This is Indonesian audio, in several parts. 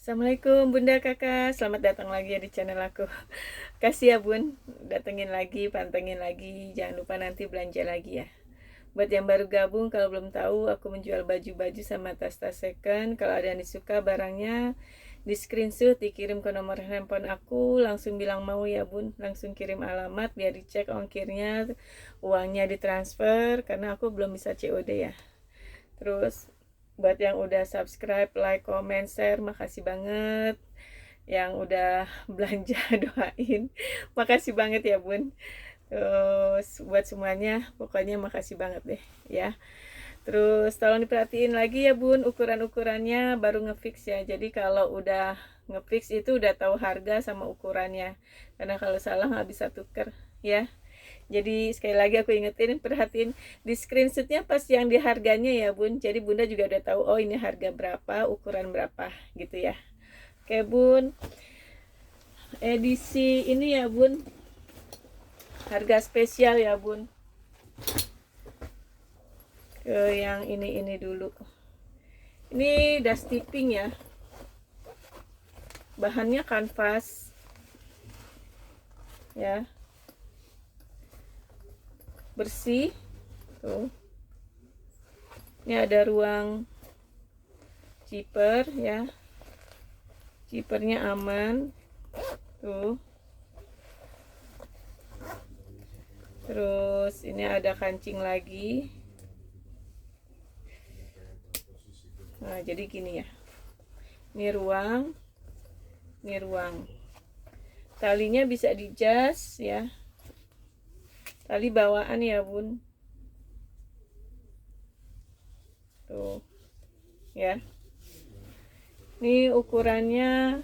Assalamualaikum Bunda Kakak, selamat datang lagi ya di channel aku. Kasih ya Bun, datengin lagi, pantengin lagi, jangan lupa nanti belanja lagi ya. Buat yang baru gabung, kalau belum tahu, aku menjual baju-baju sama tas-tas second. Kalau ada yang disuka barangnya, di screenshot, dikirim ke nomor handphone aku, langsung bilang mau ya Bun, langsung kirim alamat biar dicek ongkirnya, uangnya ditransfer, karena aku belum bisa COD ya. Terus buat yang udah subscribe, like, comment, share, makasih banget. Yang udah belanja doain, makasih banget ya Bun. Terus buat semuanya, pokoknya makasih banget deh ya. Terus tolong diperhatiin lagi ya Bun, ukuran-ukurannya baru ngefix ya. Jadi kalau udah ngefix itu udah tahu harga sama ukurannya. Karena kalau salah nggak bisa tuker ya. Jadi sekali lagi aku ingetin, perhatiin di screenshotnya pas yang di harganya ya Bun. Jadi Bunda juga udah tahu, oh ini harga berapa, ukuran berapa gitu ya. Oke Bun, edisi ini ya Bun, harga spesial ya Bun. Ke yang ini dulu. Ini dusty pink ya. Bahannya kanvas ya, bersih tuh. Ini ada ruang zipper ya, zippernya aman tuh. Terus ini ada kancing lagi. Nah jadi gini ya, ini ruang, ini ruang. Talinya bisa dijas ya, tali bawaan ya Bun tuh ya. Ini ukurannya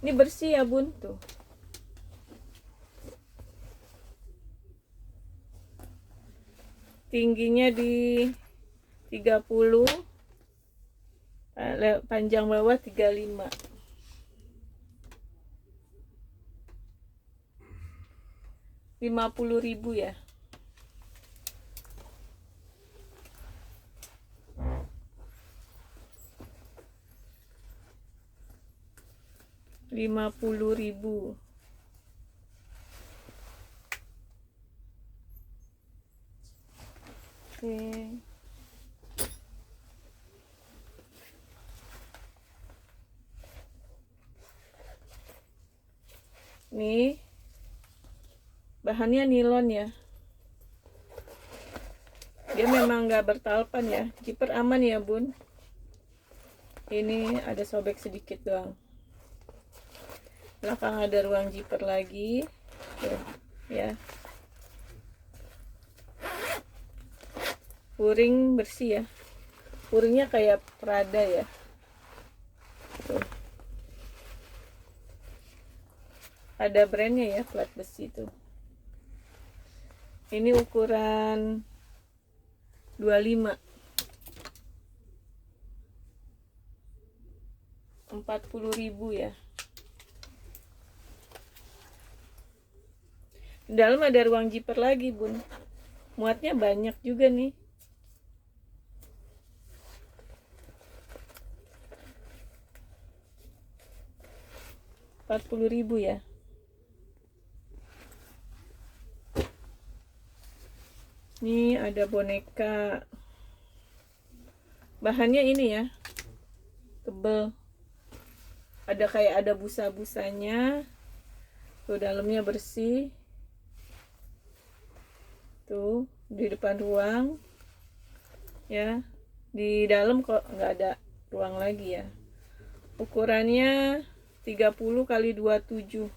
ini bersih ya Bun tuh. Tingginya di 30, panjang bawah 35. 50.000 ya. Rp50.000. Oke. Nih bahannya nilon ya, dia memang nggak bertalpan ya. Zipper aman ya Bun. Ini ada sobek sedikit doang. Belakang ada ruang zipper lagi tuh ya. Puring bersih ya, puringnya kayak Prada ya tuh. Ada brandnya ya, plat besi tuh. Ini ukuran 25, 40.000 ya. Di dalam ada ruang zipper lagi Bun, muatnya banyak juga nih. Rp40.000 ya. Ini ada boneka, bahannya ini ya, tebel, ada kayak ada busa-busanya tuh. Dalamnya bersih tuh, di depan ruang ya. Di dalam kok nggak ada ruang lagi ya. Ukurannya 30 kali 27.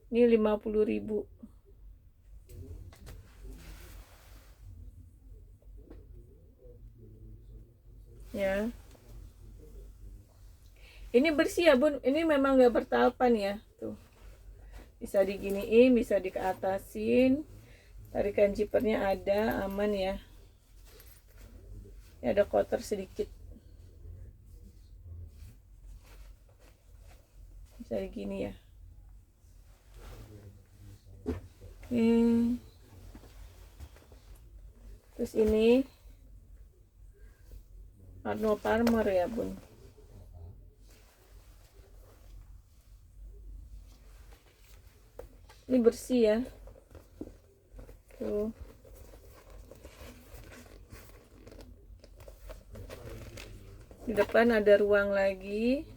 Ini 50.000 ya. Ini bersih ya Bun, ini memang nggak bertalpan ya tuh. Bisa diginiin, bisa dikeatasin, tarikan zippernya ada, aman ya. Ini ada kotor sedikit, bisa gini ya. Terus ini Arnold Palmer ya bun. Ini bersih ya tuh. Di depan ada ruang lagi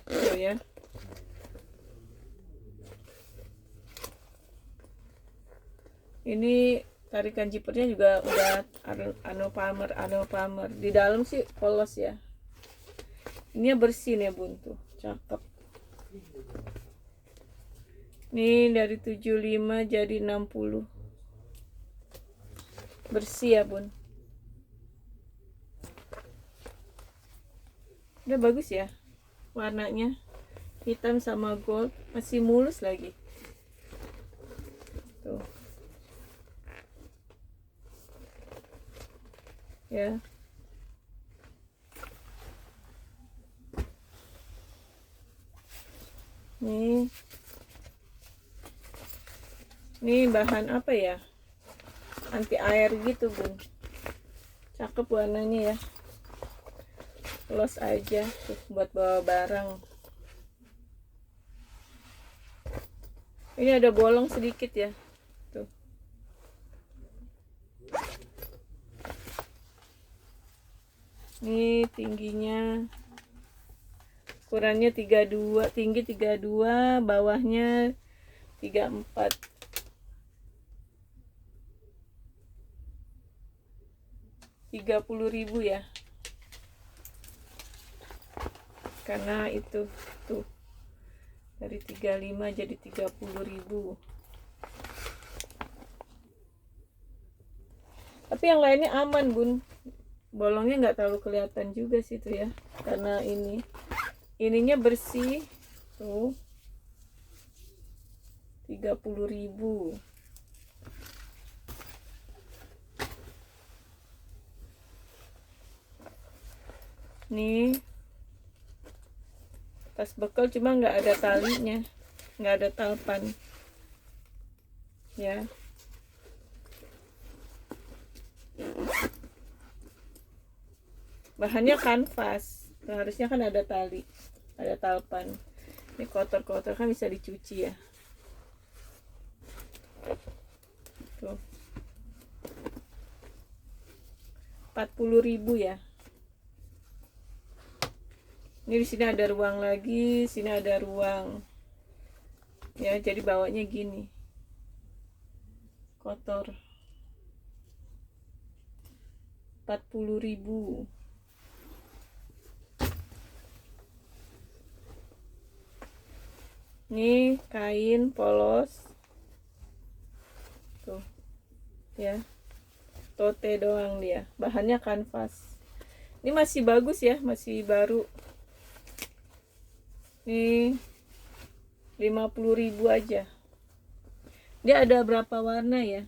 tuh ya. Ini tarikan jipernya juga udah Arnold Palmer. Di dalam sih polos ya. Ini bersih nih bun tuh, cakep. Ini dari 75 jadi 60. Bersih ya bun. Udah bagus ya warnanya, hitam sama gold, masih mulus lagi tuh ya. Nih bahan apa ya, anti air gitu bun, cakep warnanya ya, los aja tuh buat bawa barang. Ini ada bolong sedikit ya tuh. Ini tingginya, ukurannya 32, tinggi 32, bawahnya 34. Rp30.000 ya, karena itu tuh dari 35 jadi 30.000. Tapi yang lainnya aman bun, bolongnya nggak terlalu kelihatan juga sih tuh ya, karena ininya bersih tuh. 30.000. Nih tas bekal, cuma nggak ada talinya, nggak ada talpan ya. Bahannya kanvas, harusnya kan ada tali, ada talpan. Ini kotor-kotor kan bisa dicuci ya tuh. 40.000 ya. Ini di sini ada ruang lagi, sini ada ruang ya, jadi bawanya gini, kotor. 40.000. Ini kain polos tuh ya, tote doang dia, bahannya kanvas. Ini masih bagus ya, masih baru. Ini 50.000 aja. Dia ada berapa warna ya?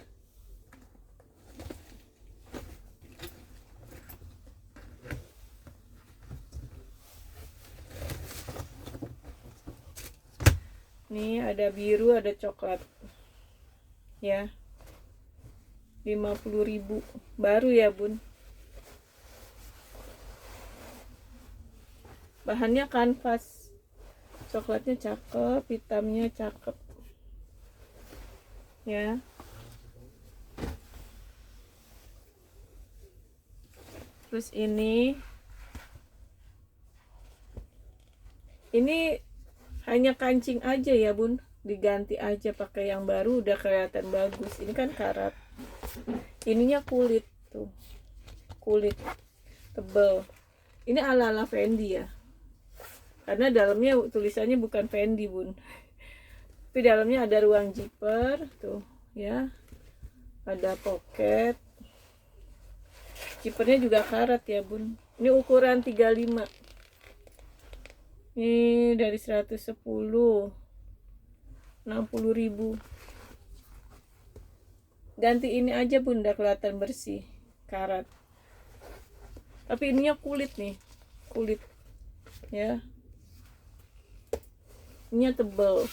Nih ada biru, ada coklat ya. 50.000 baru ya bun. Bahannya kanvas, coklatnya cakep, hitamnya cakep ya. Terus ini hanya kancing aja ya bun, diganti aja pakai yang baru udah kelihatan bagus. Ini kan karat, ininya kulit tuh, kulit tebel. Ini ala-ala Fendi ya, karena dalamnya tulisannya bukan Fendi bun, tapi dalamnya ada ruang zipper tuh ya, ada pocket, zippernya juga karat ya bun. Ini ukuran 35. Ini dari 110, 60.000. Ganti ini aja bun, udah kelihatan bersih, karat. Tapi ininya kulit nih, kulit ya, ininya tebel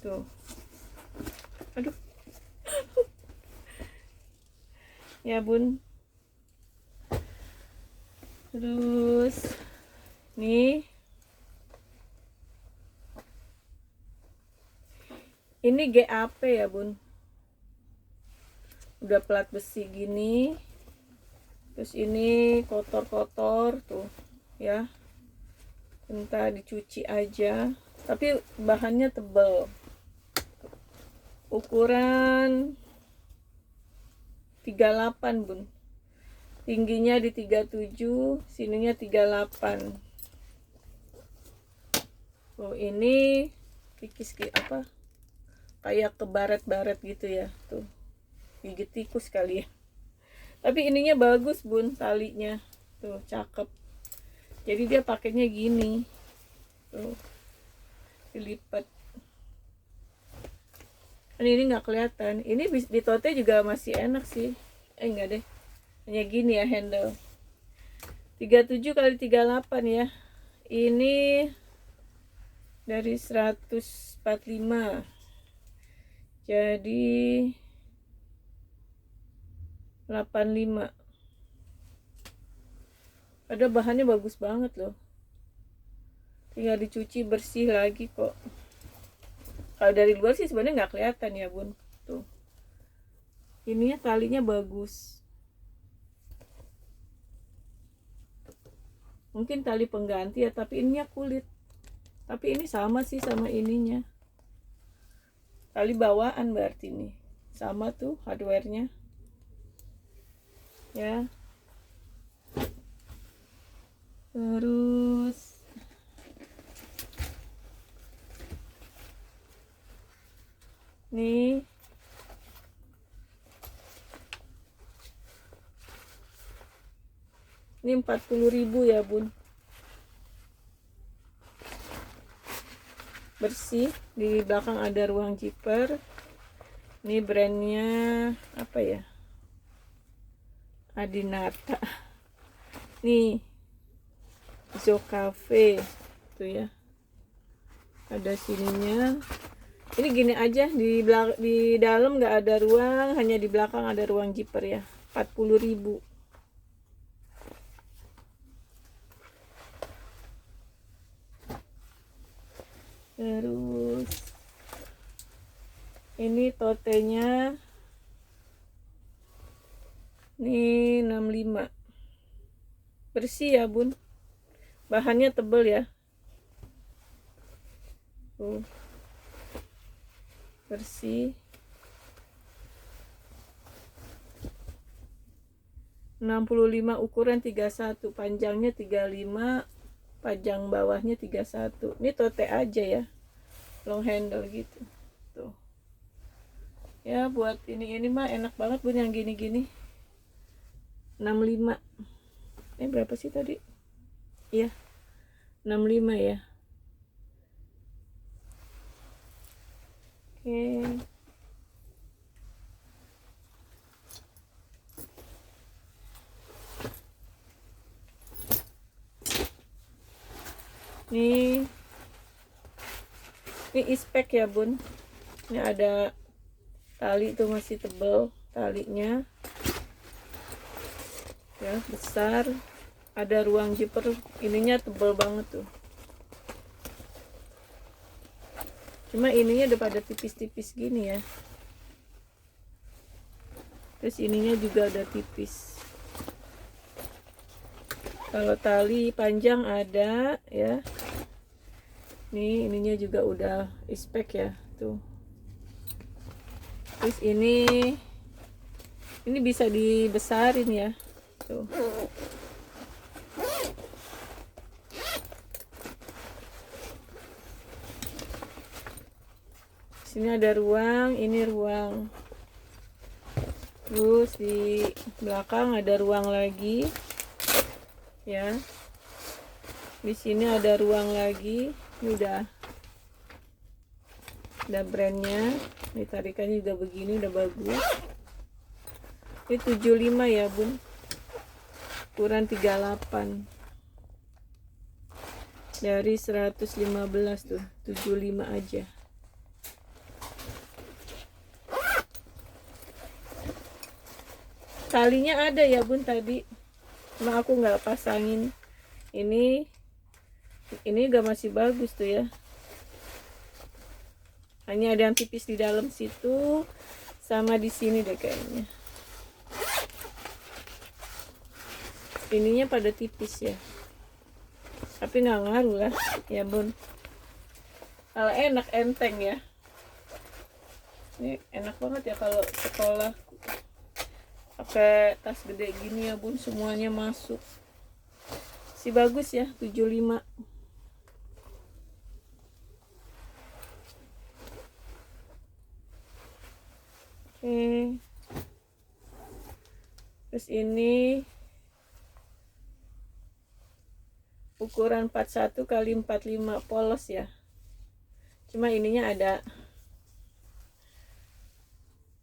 tuh. Aduh. ya bun. Terus nih, ini GAP ya bun, udah plat besi gini. Terus ini kotor-kotor tuh ya, entah dicuci aja, tapi bahannya tebal, ukuran 38 bun, tingginya di 37, sininya 38. Oh ini kikis apa, kayak kebaret-baret gitu ya, tuh gigit tikus kali ya. Tapi ininya bagus bun, talinya tuh cakep. Jadi dia pakainya gini tuh, dilipat. Ini nggak kelihatan. Ini di tote juga masih enak sih. Enggak deh, hanya gini ya handle. 37 kali 38 ya. Ini dari 145, jadi 85. Ada bahannya bagus banget loh, tinggal dicuci bersih lagi kok. Kalau dari luar sih sebenarnya nggak kelihatan ya bun, tuh ininya talinya bagus, mungkin tali pengganti ya, tapi ininya kulit. Tapi ini sama sih sama ininya, tali bawaan berarti ini sama tuh hardware-nya ya. Terus nih, ini 40.000 ya bun, bersih. Di belakang ada ruang zipper. Ini brandnya apa ya, Adinata. Nih Zocafe tuh ya, ada sininya. Ini gini aja, di dalam nggak ada ruang, hanya di belakang ada ruang zipper ya. 40.000. Terus ini totenya ini 65, bersih ya bun, bahannya tebel ya, tuh bersih. 65, ukuran 31, panjangnya 35, panjang bawahnya 31. Ini tote aja ya, long handle gitu tuh ya. Buat ini mah enak banget bun, yang gini-gini. 65, ini berapa sih tadi ya, 65 ya. Oke. Ini ispek ya bun. Ini ada tali tuh, masih tebal talinya ya, besar. Ada ruang zipper, ininya tebal banget tuh. Cuma ininya udah pada tipis-tipis gini ya. Terus ininya juga ada tipis. Kalau tali panjang ada ya. Nih ininya juga udah ispek ya tuh. Terus ini bisa dibesarin ya tuh. Sini ada ruang, ini ruang. Terus di belakang ada ruang lagi ya. Di sini ada ruang lagi. Ini udah brandnya. Ini tarikannya juga begini, udah bagus. Ini 75 ya bun, ukuran 38, dari 115 tuh, 75 aja. talinya ada ya bun tadi, cuma aku nggak pasangin. Ini juga masih bagus tuh ya, hanya ada yang tipis di dalam situ sama di sini deh kayaknya. Ininya pada tipis ya, tapi nggak ngaruh lah ya bun. Kalau enak enteng ya, ini enak banget ya kalau sekolah pakai tas gede gini ya bun, semuanya masuk. Si bagus ya, 75. Oke. Terus ini ukuran 41 kali 45 polos ya. Cuma ininya ada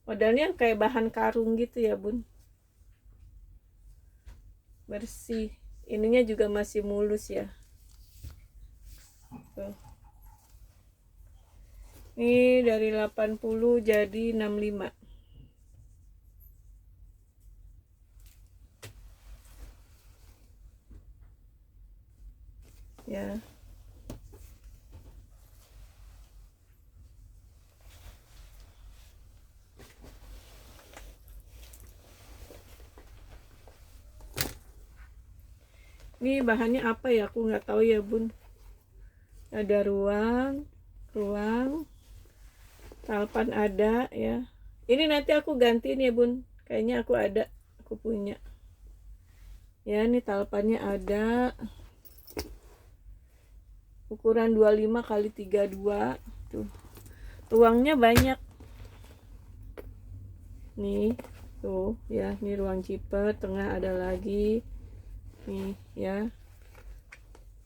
modelnya kayak bahan karung gitu ya bun. Bersih. Ininya juga masih mulus ya. Tuh. Ini dari 80 jadi 65. Ya. Ini bahannya apa ya, aku nggak tahu ya bun. Ada ruang talpan ada ya. Ini nanti aku gantiin ya bun, kayaknya aku punya ya. Ini talpannya ada ukuran 25 kali 32 tuh, ruangnya banyak nih tuh ya. Ini ruang zipper, tengah ada lagi nih ya.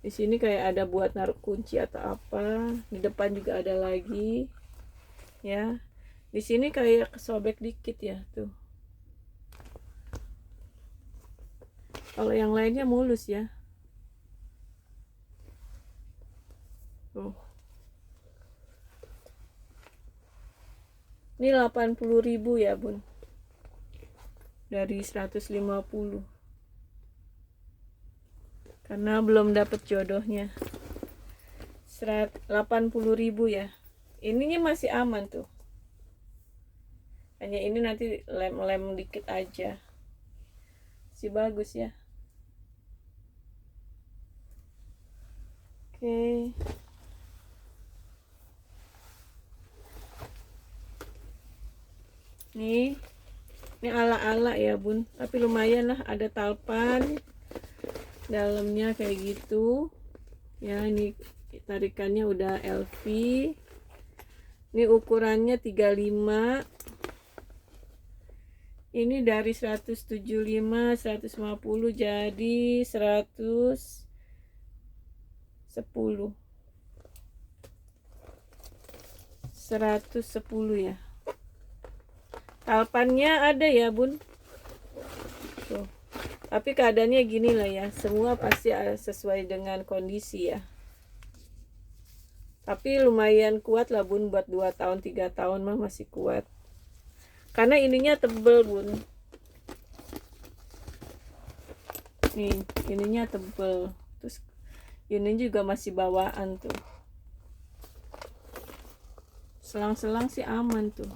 Di sini kayak ada buat naruh kunci atau apa. Di depan juga ada lagi ya. Di sini kayak kesobek dikit ya tuh. Kalau yang lainnya mulus ya. Tuh. Ini 80.000 ya bun, dari 150, karena belum dapet jodohnya. 80.000 ya. Ininya masih aman tuh, hanya ini nanti lem dikit aja. Si bagus ya. Oke. Ini ala-ala ya bun, tapi lumayan lah, ada talpan dalamnya kayak gitu ya. Ini tarikannya udah LV. Ini ukurannya 35. Ini dari 175 150 jadi 110 ya. Talpannya ada ya bun tuh, tapi keadaannya gini lah ya, semua pasti sesuai dengan kondisi ya. Tapi lumayan kuat lah bun, buat 2 tahun 3 tahun mah masih kuat, karena ininya tebel bun. Nih ininya tebel, terus ini juga masih bawaan tuh. Selang-selang sih aman tuh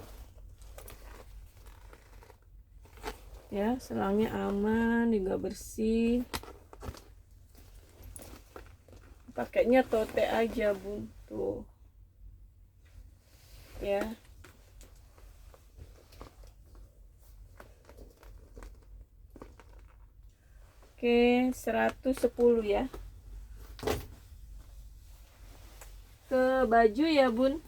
ya, selangnya aman juga, bersih. Pakainya tote aja bun tuh ya. Oke, 110 ya. Ke baju ya bun.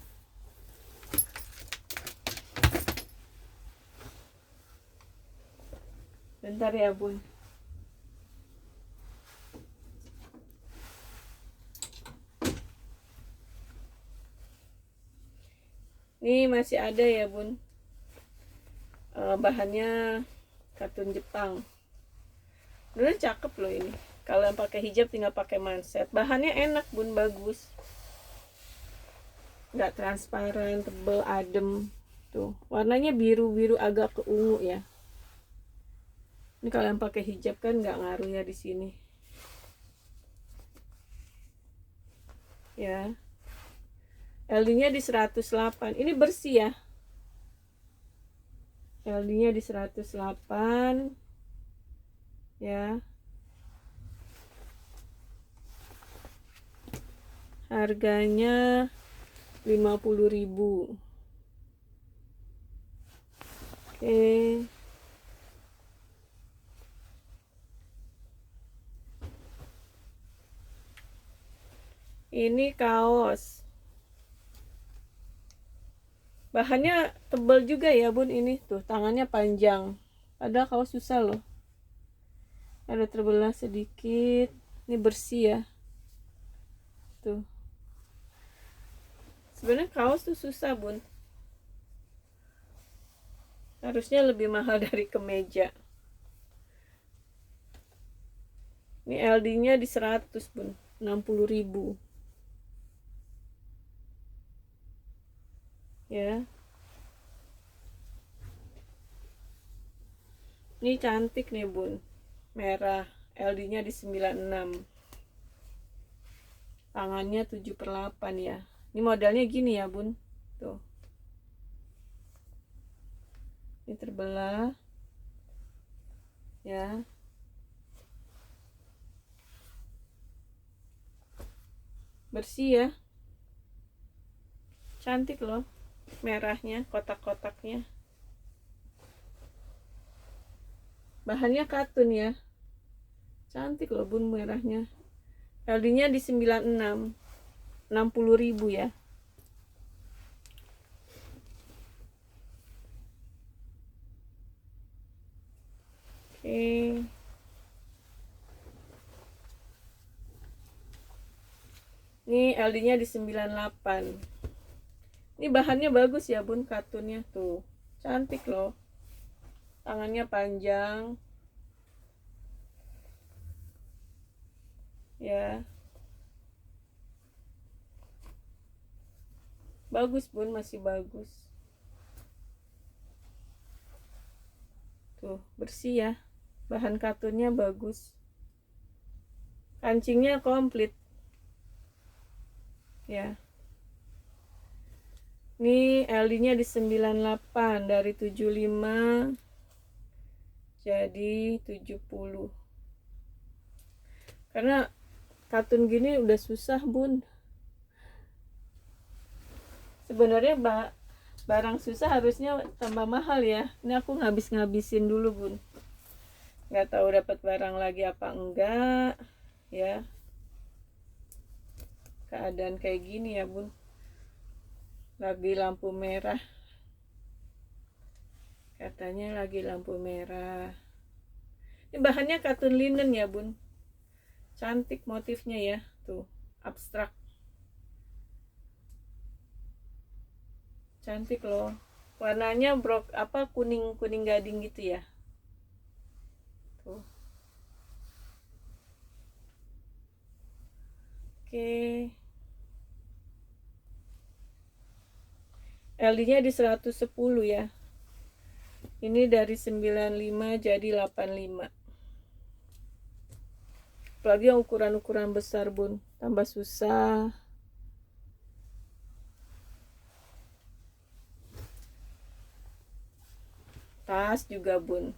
Bentar ya bun. Ini masih ada ya bun. Bahannya katun Jepang. Bener cakep loh ini. Kalau yang pakai hijab tinggal pakai manset. Bahannya enak bun, bagus. Nggak transparan, tebel, adem. Tuh, warnanya biru-biru agak ke ungu ya. Ini kalian pakai hijab kan nggak ngaruh ya di sini. Ya. LD-nya di 108. Ini bersih ya. LD-nya di 108. Ya. Harganya 50.000. Oke. Ini kaos. Bahannya tebal juga ya bun, ini tuh tangannya panjang. Padahal kaos susah loh. Ada terbelah sedikit. Ini bersih ya. Tuh. Sebenarnya kaos tuh susah bun. Harusnya lebih mahal dari kemeja. Ini LD-nya di 100 bun, 60.000. Ya. Ini cantik nih bun. Merah. LD-nya di 96. Tangannya 7/8 ya. Ini modelnya gini ya bun. Tuh. Ini terbelah. Ya. Bersih ya. Cantik loh. Merahnya, kotak-kotaknya. Bahannya katun ya. Cantik loh bun merahnya. LD-nya di 96. 60.000 ya. Oke. Ini LD-nya di 98. Ini bahannya bagus ya bun, katunnya tuh. Cantik loh. Tangannya panjang. Ya. Bagus bun, masih bagus. Tuh, bersih ya. Bahan katunnya bagus. Kancingnya komplit. Ya. Ini LD-nya di 98, dari 75 jadi 70. Karena katun gini udah susah bun. Sebenarnya barang susah harusnya tambah mahal ya. Ini aku ngabisin dulu bun. Nggak tahu dapat barang lagi apa enggak ya. Keadaan kayak gini ya bun. Lagi lampu merah. Katanya lagi lampu merah. Ini bahannya katun linen ya bun. Cantik motifnya ya. Tuh, abstrak. Cantik loh. Warnanya kuning gading gitu ya. Tuh. Oke. LD-nya di 110 ya. Ini dari 95 jadi 85. Apalagi yang ukuran-ukuran besar bun, tambah susah. Tas juga bun.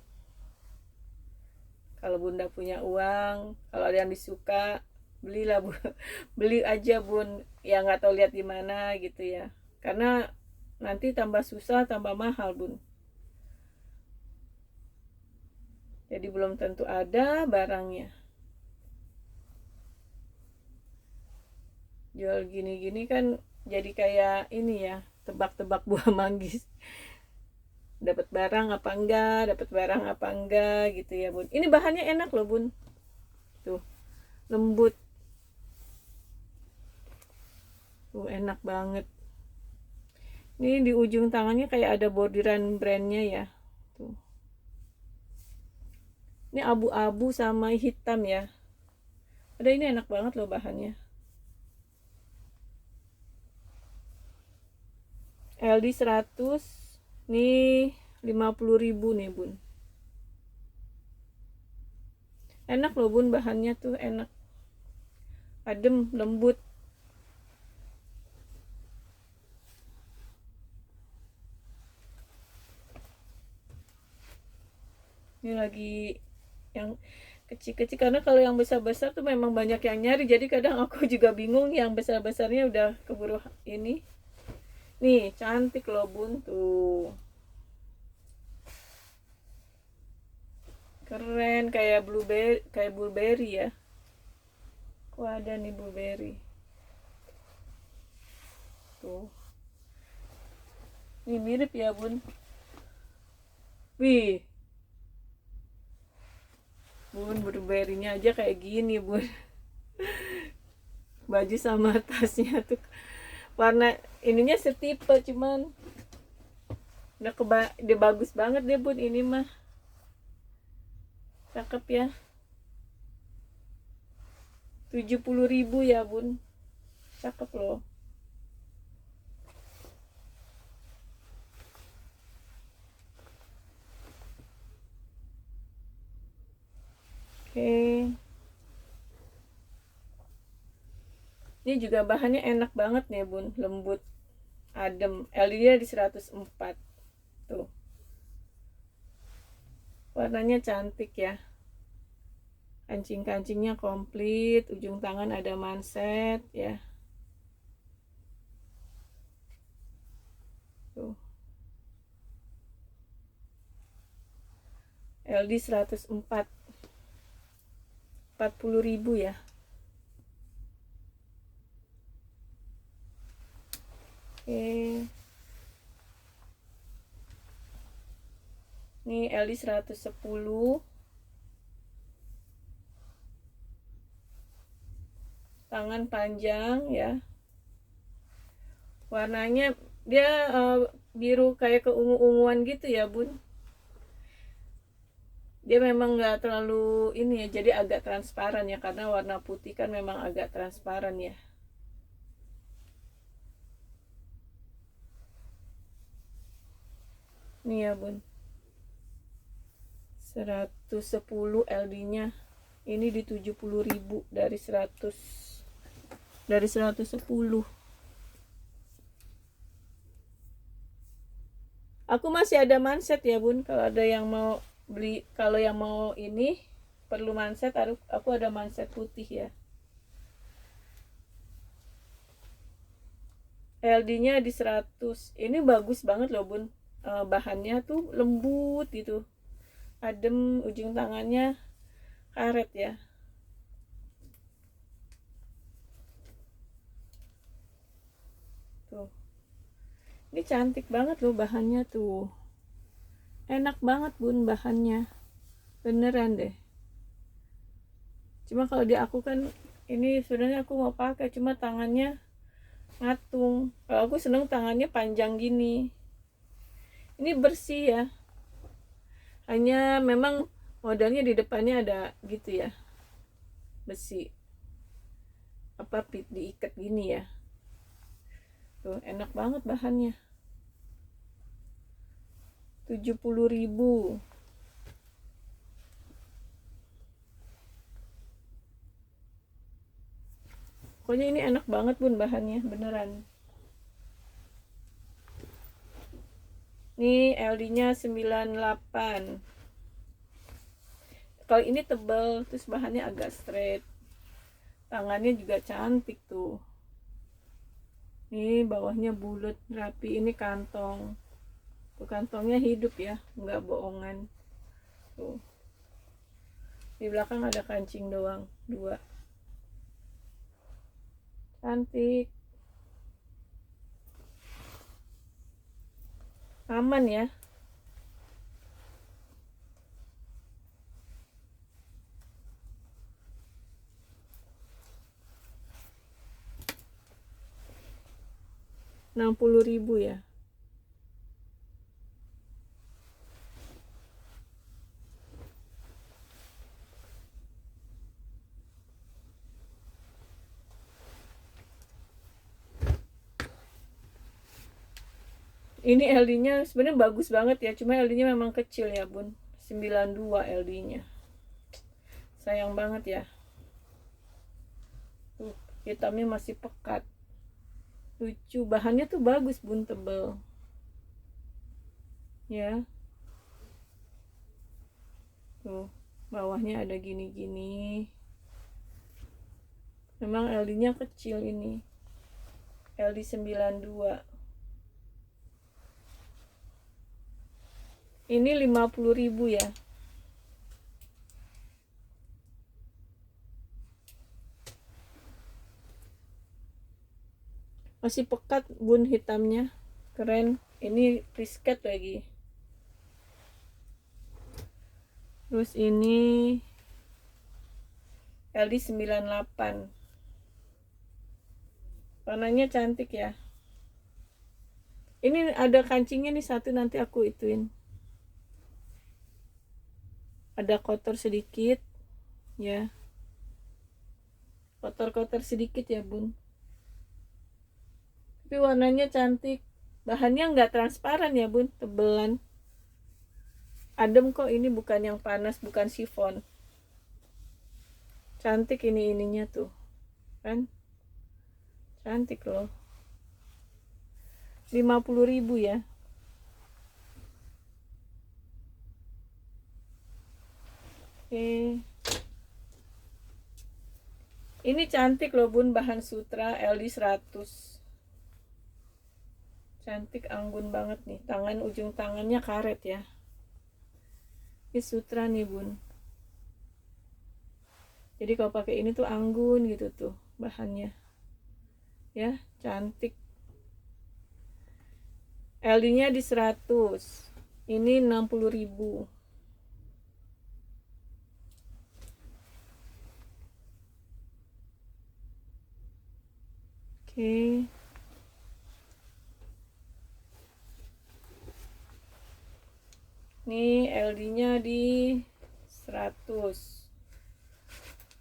Kalau bunda punya uang, kalau ada yang disuka, belilah bun. Beli aja bun. Ya nggak tahu lihat di mana gitu ya. Karena nanti tambah susah, tambah mahal bun. Jadi belum tentu ada barangnya. Jual gini-gini kan jadi kayak ini ya, tebak-tebak buah manggis. Dapat barang apa enggak gitu ya bun. Ini bahannya enak loh bun. Tuh, lembut. Tuh, enak banget. Ini di ujung tangannya kayak ada bordiran brandnya ya. Tuh. Ini abu-abu sama hitam ya. Ada, ini enak banget loh bahannya. LD 100. Nih 50.000 nih bun. Enak loh bun, bahannya tuh enak, adem, lembut. Ini lagi yang kecil-kecil, karena kalau yang besar-besar tuh memang banyak yang nyari, jadi kadang aku juga bingung yang besar-besarnya udah keburu ini. Nih cantik loh bun, tuh keren, kayak blueberry ya. Kok ada nih blueberry tuh, nih mirip ya bun. Wih bun, blueberry-nya aja kayak gini bun. Baju sama tasnya tuh warna ininya setipe, cuman udah bagus banget deh bun, ini mah cakep ya. 70.000 ya bun, cakep loh. Oke, ini juga bahannya enak banget nih bun, lembut, adem. LD-nya di 104 tuh, warnanya cantik ya. Kancing-kancingnya komplit, ujung tangan ada manset ya. Tuh. LD 104, 40.000 ya. Oke. Ini LD 110. Tangan panjang ya. Warnanya dia biru kayak keungu-unguan gitu ya bun. Dia memang nggak terlalu ini ya, jadi agak transparan ya, karena warna putih kan memang agak transparan ya. Nih ya bun, 110 LD-nya. Ini di 70.000 dari 110. Aku masih ada manset ya bun, kalau ada yang mau beli, kalau yang mau ini perlu manset, aku ada manset putih ya. LD-nya di 100. Ini bagus banget loh bun, bahannya tuh lembut gitu, adem, ujung tangannya karet ya. Tuh, ini cantik banget loh bahannya tuh, enak banget bun bahannya, beneran deh. Cuma kalau di aku kan, ini sebenarnya aku mau pakai, cuma tangannya ngatung. Kalau aku seneng tangannya panjang gini. Ini bersih ya, hanya memang modalnya di depannya ada gitu ya, besi apa diikat gini ya. Tuh enak banget bahannya, 70.000. Pokoknya ini enak banget bun bahannya, beneran. Ini LD-nya 98. Kalau ini tebal, terus bahannya agak straight. Tangannya juga cantik tuh. Ini bawahnya bulat rapi. Ini kantong. Tuh kantongnya hidup ya, nggak bohongan. Tuh. Di belakang ada kancing doang, 2. Cantik. Aman ya. Rp60.000 ya. Ini LD-nya sebenarnya bagus banget ya, cuma LD-nya memang kecil ya bun, 92 LD-nya. sayang banget ya. Tuh, hitamnya masih pekat, lucu. Bahannya tuh bagus bun, tebel ya. Tuh bawahnya ada gini-gini. Memang LD nya kecil ini, LD 92. Ini 50.000 ya. Masih pekat bun, hitamnya keren. Ini prisket lagi. Terus ini LD 98. Warnanya cantik ya. Ini ada kancingnya nih satu, nanti aku ituin. Ada kotor sedikit ya. Kotor-kotor sedikit ya bun. Tapi warnanya cantik. Bahannya nggak transparan ya bun, tebelan. Adem kok, ini bukan yang panas, bukan sifon. Cantik ini ininya tuh kan, cantik loh. 50.000 ya. Oke. Ini cantik loh bun, bahan sutra LD 100. Cantik, anggun banget nih. Tangan, ujung tangannya karet ya. Ini sutra nih bun. Jadi kalau pakai ini tuh anggun gitu tuh bahannya. Ya, cantik. LD-nya di 100. Ini 60.000. Oke. Nih LD-nya di 100.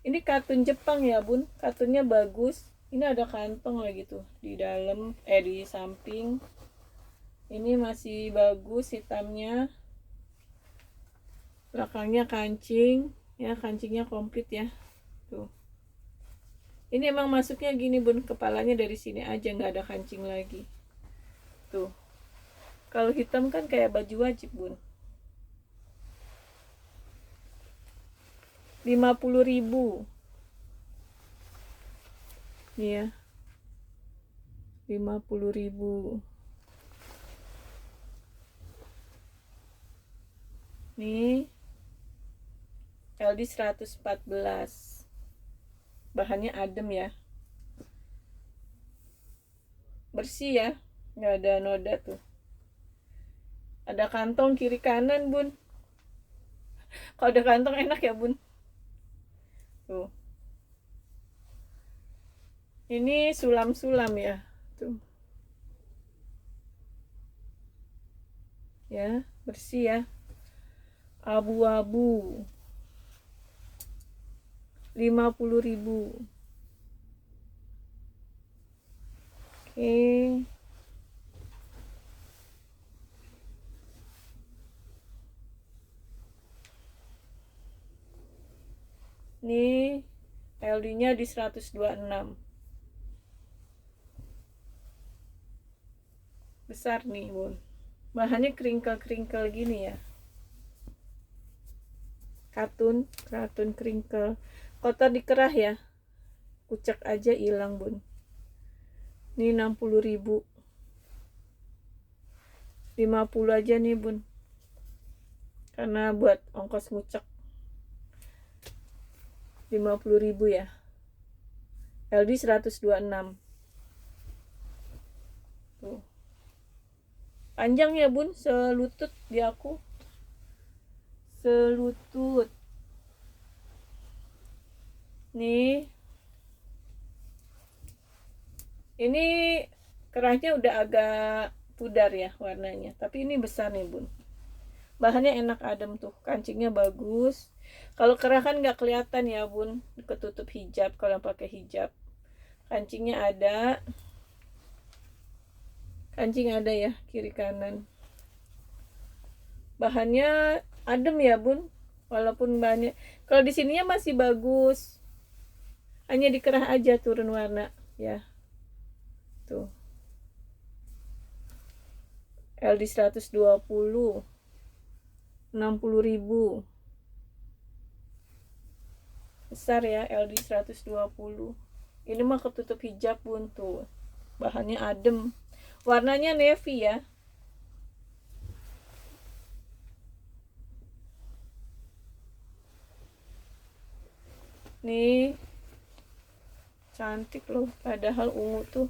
Ini katun Jepang ya bun, katunnya bagus. Ini ada kantong lagi tuh di dalam, di samping. Ini masih bagus hitamnya. Belakangnya kancing ya, kancingnya komplit ya. Tuh. Ini emang masuknya gini bun, kepalanya dari sini aja, nggak ada kancing lagi. Tuh. Kalau hitam kan kayak baju wajib bun. 50.000. Iya. 50.000. Nih. LD 114. Bahannya adem ya. Bersih ya. Nggak ada noda tuh. Ada kantong kiri kanan bun. Kalau ada kantong enak ya bun. Tuh. Ini sulam-sulam ya. Tuh. Ya, bersih ya. Abu-abu. 50.000. Oke. Nih LD-nya di 126. Besar nih bun. Bahannya kringkel-kringkel gini ya. Katun kringkel. Kotor dikerah ya. Kucek aja hilang bun. Ini 60.000. 50 aja nih bun. Karena buat ongkos ngucek. 50.000 ya. LD 126. Tuh. Panjang ya bun, selutut di aku. Selutut. Nih. Ini kerahnya udah agak pudar ya warnanya, tapi ini besar nih bun. Bahannya enak, adem tuh, kancingnya bagus. Kalau kerah kan nggak kelihatan ya bun, ketutup hijab kalau pakai hijab. Kancingnya ada, kancing ada ya kiri kanan. Bahannya adem ya bun, walaupun banyak. Kalau di sininya masih bagus, hanya dikerah aja turun warna ya. Tuh LD 120 60.000, besar ya. LD 120 ini mah ketutup hijab Bun. Tuh bahannya adem, warnanya navy ya. Nih cantik loh, padahal ungu tuh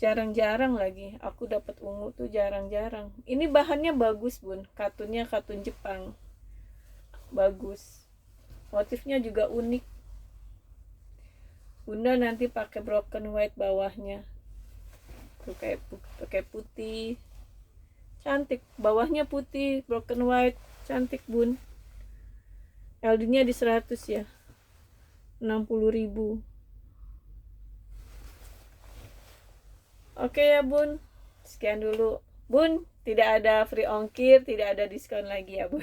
jarang-jarang lagi aku dapat ungu tuh, jarang-jarang. Ini bahannya bagus Bun, katunnya katun Jepang, bagus. Motifnya juga unik. Bunda nanti pakai broken white bawahnya tuh, kayak pakai putih, cantik. Bawahnya putih broken white, cantik Bun. LD nya di 100 ya, 60.000. Oke ya Bun, sekian dulu Bun. Tidak ada free ongkir, tidak ada diskon lagi ya Bun,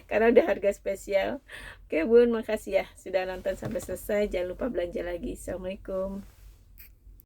karena udah harga spesial. Oke Bun, makasih ya sudah nonton sampai selesai. Jangan lupa belanja lagi. Assalamualaikum.